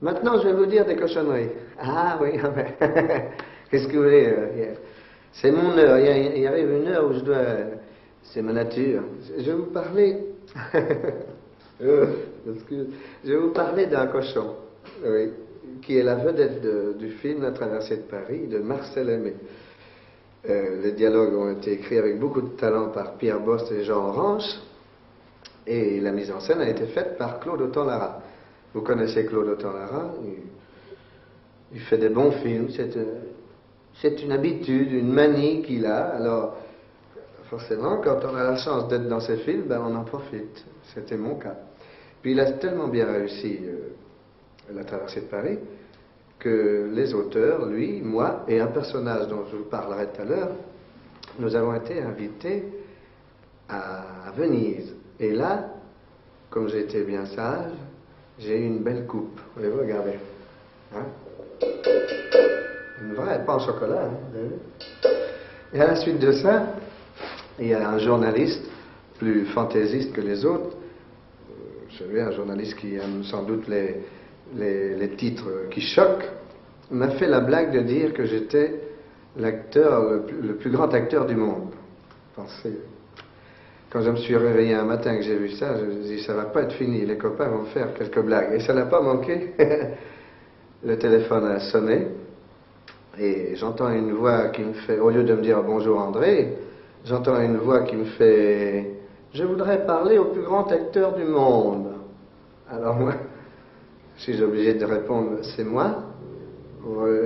Maintenant, je vais vous dire des cochonneries. Ah oui, ah ben, qu'est-ce que vous voulez c'est mon heure. Il arrive une heure où je dois. C'est ma nature. Je vais vous parler. Excuse. Je vais vous parler d'un cochon, oui, qui est la vedette du film La Traversée de Paris de Marcel Aimé. Les dialogues ont été écrits avec beaucoup de talent par Pierre Bost et Jean Orange, et la mise en scène a été faite par Claude Autant-Lara. Vous connaissez Claude Autant-Lara, il fait des bons films, c'est une habitude, une manie qu'il a. Alors, forcément, quand on a la chance d'être dans ses films, ben, on en profite. C'était mon cas. Puis il a tellement bien réussi La Traversée de Paris que les auteurs, lui, moi et un personnage dont je vous parlerai tout à l'heure, nous avons été invités à Venise. Et là, comme j'ai été bien sage, j'ai eu une belle coupe. Voyez-vous, regardez. Hein? Une vraie, pas en chocolat. Hein, vous avez vu? Et à la suite de ça, il y a un journaliste, plus fantaisiste que les autres, vous savez, un journaliste qui aime sans doute les titres qui choquent, m'a fait la blague de dire que j'étais l'acteur, le plus grand acteur du monde. Pensez. Quand je me suis réveillé un matin que j'ai vu ça, je me suis dit, ça va pas être fini, les copains vont faire quelques blagues. Et ça n'a pas manqué. Le téléphone a sonné, et j'entends une voix qui me fait, au lieu de me dire bonjour André, j'entends une voix qui me fait, je voudrais parler au plus grand acteur du monde. Alors moi, je suis obligé de répondre, c'est moi.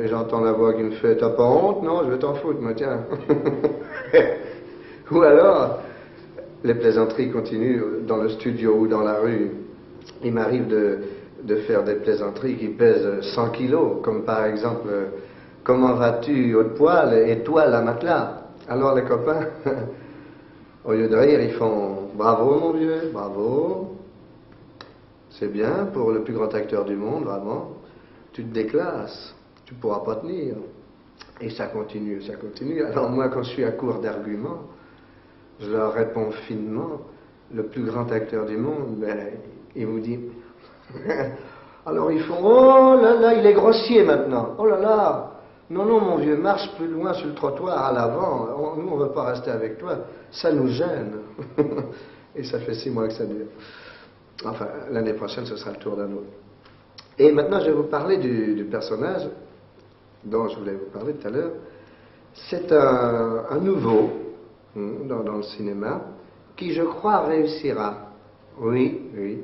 J'entends la voix qui me fait, t'as pas honte? Non, je vais t'en foutre, moi, tiens. Ou alors, les plaisanteries continuent dans le studio ou dans la rue. Il m'arrive de faire des plaisanteries qui pèsent 100 kilos, comme par exemple, comment vas-tu haut de poil et toi la matelas? Alors les copains, au lieu de rire, ils font, bravo mon vieux, bravo. C'est bien pour le plus grand acteur du monde, vraiment. Tu te déclasses, tu ne pourras pas tenir. Et ça continue, ça continue. Alors moi, quand je suis à court d'arguments, je leur réponds finement, le plus grand acteur du monde, ben, il vous dit, alors ils font, oh là là, il est grossier maintenant, oh là là, non, non, mon vieux, marche plus loin sur le trottoir à l'avant, nous on ne veut pas rester avec toi, ça nous gêne. Et ça fait 6 mois que ça dure. Enfin, l'année prochaine, ce sera le tour d'un autre. Et maintenant, je vais vous parler du personnage dont je voulais vous parler tout à l'heure. C'est un nouveau dans le cinéma qui, je crois, réussira. Oui, oui.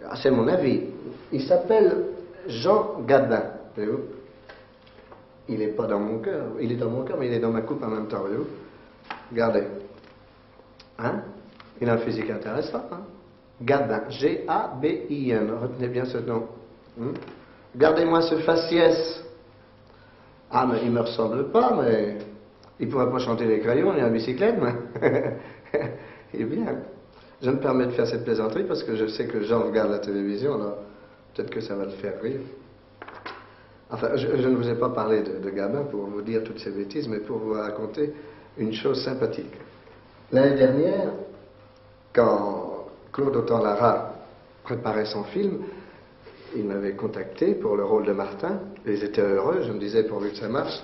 Ah, c'est mon avis. Il s'appelle Jean Gabin. Voyez-vous? Il n'est pas dans mon cœur. Il est dans mon cœur, mais il est dans ma coupe en même temps. Voyez-vous? Regardez. Hein? Il a un physique intéressant. Hein? Gabin. G-A-B-I-N. Retenez bien ce nom. Regardez-moi ce faciès. Ah, mais il ne me ressemble pas, mais il ne pourrait pas chanter les crayons ni la bicyclette, mais eh bien, je me permets de faire cette plaisanterie parce que je sais que Jean regarde la télévision, alors peut-être que ça va le faire rire. Enfin, je ne vous ai pas parlé de Gabin pour vous dire toutes ces bêtises, mais pour vous raconter une chose sympathique. L'année dernière, quand Claude Autant-Lara préparait son film, il m'avait contacté pour le rôle de Martin, et ils étaient heureux, je me disais, pourvu que ça marche,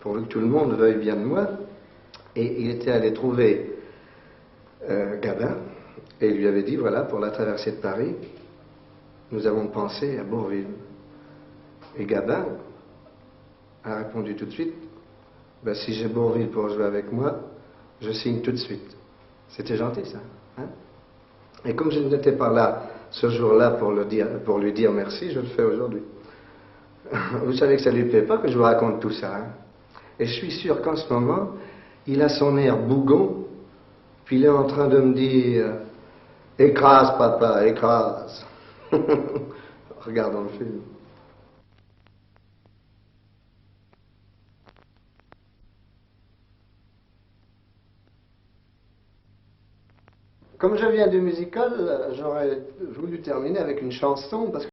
pourvu que tout le monde veuille bien de moi. Et il était allé trouver Gabin, et il lui avait dit, voilà, pour La Traversée de Paris, nous avons pensé à Bourvil. Et Gabin a répondu tout de suite, ben, si j'ai Bourvil pour jouer avec moi, je signe tout de suite. C'était gentil, ça. Hein? Et comme je n'étais pas là ce jour-là pour lui dire merci, je le fais aujourd'hui. Vous savez que ça ne lui plaît pas que je vous raconte tout ça. Hein? Et je suis sûr qu'en ce moment, il a son air bougon, puis il est en train de me dire « Écrase, papa, écrase !» Regardons le film. Comme je viens du musical, j'aurais voulu terminer avec une chanson, parce que